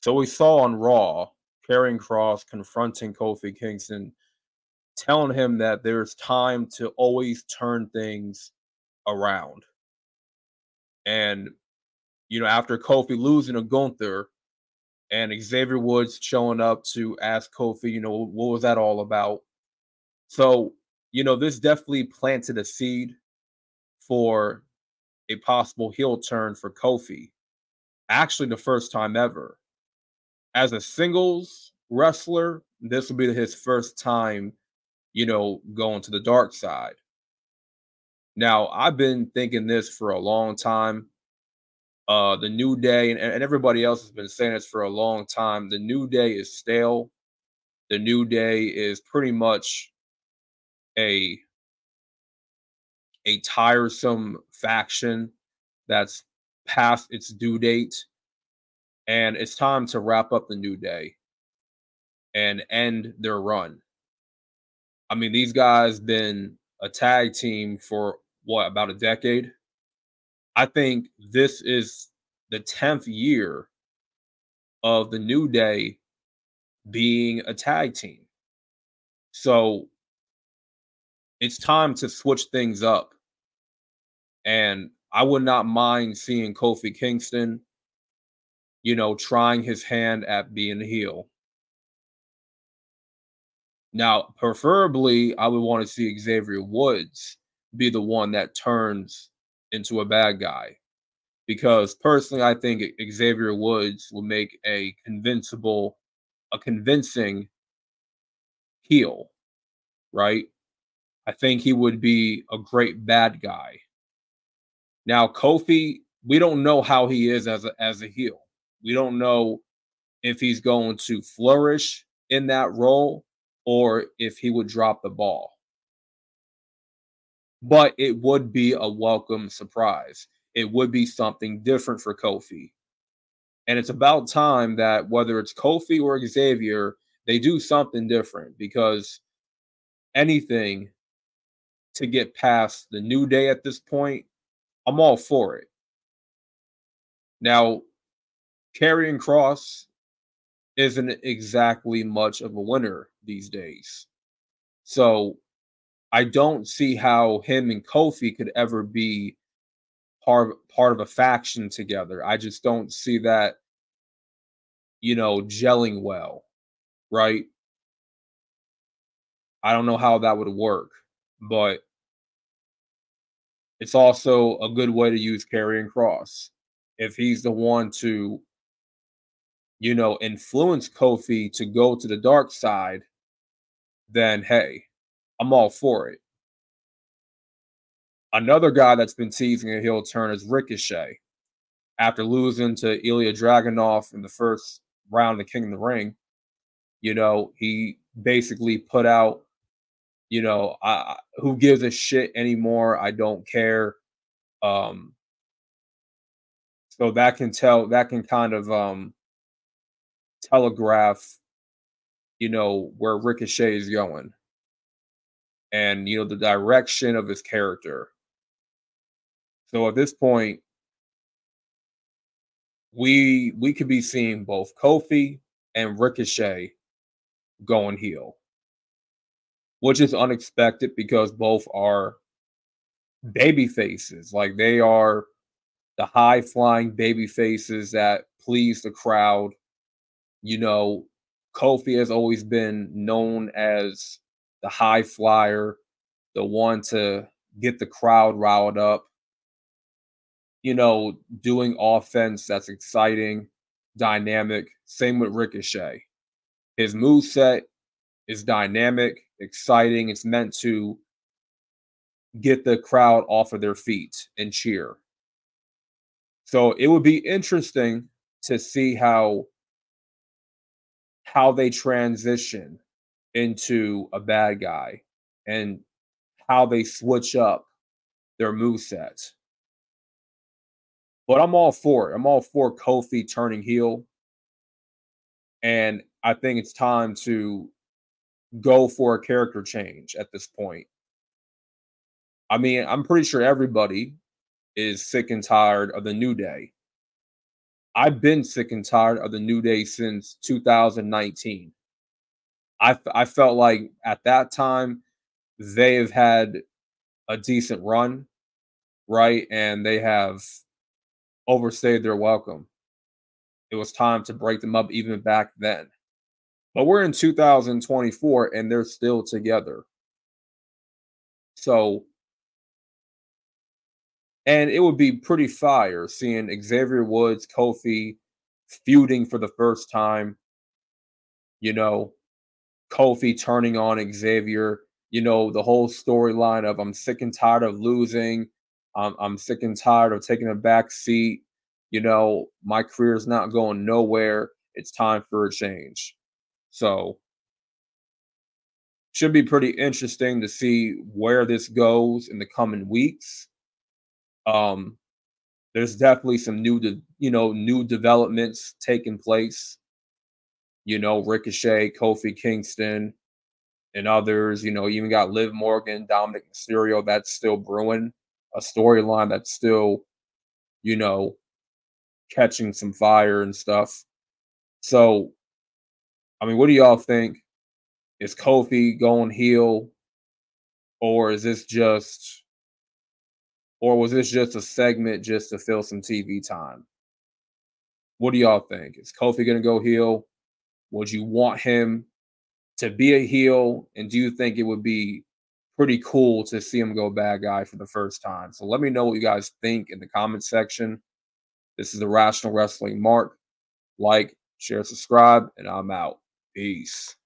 So we saw on Raw, Karrion Kross confronting Kofi Kingston, telling him that there's time to always turn things around. And, after Kofi losing to Gunther and Xavier Woods showing up to ask Kofi, what was that all about? So, this definitely planted a seed for a possible heel turn for Kofi. Actually, the first time ever. As a singles wrestler, this will be his first time, going to the dark side. Now, I've been thinking this for a long time. The New Day and everybody else has been saying this for a long time. The New Day is stale. The New Day is pretty much a tiresome faction that's past its due date, and it's time to wrap up the New Day and end their run. I mean, these guys been a tag team for what, about a decade? I think this is the 10th year of the New Day being a tag team. So it's time to switch things up. And I would not mind seeing Kofi Kingston, trying his hand at being a heel. Now, preferably, I would want to see Xavier Woods be the one that turns into a bad guy. Because personally, I think Xavier Woods will make a convincing heel, right? I think he would be a great bad guy. Now, Kofi, we don't know how he is as a heel. We don't know if he's going to flourish in that role or if he would drop the ball. But it would be a welcome surprise. It would be something different for Kofi. And it's about time that whether it's Kofi or Xavier, they do something different, because anything to get past the New Day at this point, I'm all for it. Now, Karrion Kross isn't exactly much of a winner these days. So I don't see how him and Kofi could ever be part of a faction together. I just don't see that, gelling well, right? I don't know how that would work, but it's also a good way to use Karrion Kross. If he's the one to, influence Kofi to go to the dark side, then hey, I'm all for it. Another guy that's been teasing a heel turn is Ricochet. After losing to Ilya Dragunov in the first round of King of the Ring, he basically put out, who gives a shit anymore? I don't care. Um, so that can kind of telegraph, where Ricochet is going, and the direction of his character. So at this point, we could be seeing both Kofi and Ricochet going heel, which is unexpected because both are baby faces. Like, they are the high flying baby faces that please the crowd. Kofi has always been known as the high flyer, the one to get the crowd riled up, doing offense that's exciting, dynamic. Same with Ricochet. His move set is dynamic, exciting. It's meant to get the crowd off of their feet and cheer. So it would be interesting to see how they transition into a bad guy and how they switch up their move sets. But I'm all for it. I'm all for Kofi turning heel. And I think it's time to go for a character change at this point. I mean, I'm pretty sure everybody is sick and tired of the New Day. I've been sick and tired of the New Day since 2019. I felt like at that time they have had a decent run, right? And they have overstayed their welcome. It was time to break them up even back then. But we're in 2024 and they're still together. So, and it would be pretty fire seeing Xavier Woods, Kofi feuding for the first time, you know, Kofi turning on Xavier, the whole storyline of I'm sick and tired of losing. I'm sick and tired of taking a back seat. My career's not going nowhere. It's time for a change. So, should be pretty interesting to see where this goes in the coming weeks. Um, there's definitely some new developments taking place. Ricochet, Kofi Kingston, and others. You even got Liv Morgan, Dominic Mysterio. That's still brewing. A storyline that's still, you know, catching some fire and stuff. So, I mean, what do y'all think? Is Kofi going heel, or is this just, or was this just a segment just to fill some TV time? What do y'all think? Is Kofi going to go heel? Would you want him to be a heel? And do you think it would be pretty cool to see him go bad guy for the first time? So let me know what you guys think in the comment section. This is the Rational Wrestling Mark. Like, share, subscribe, and I'm out. Peace.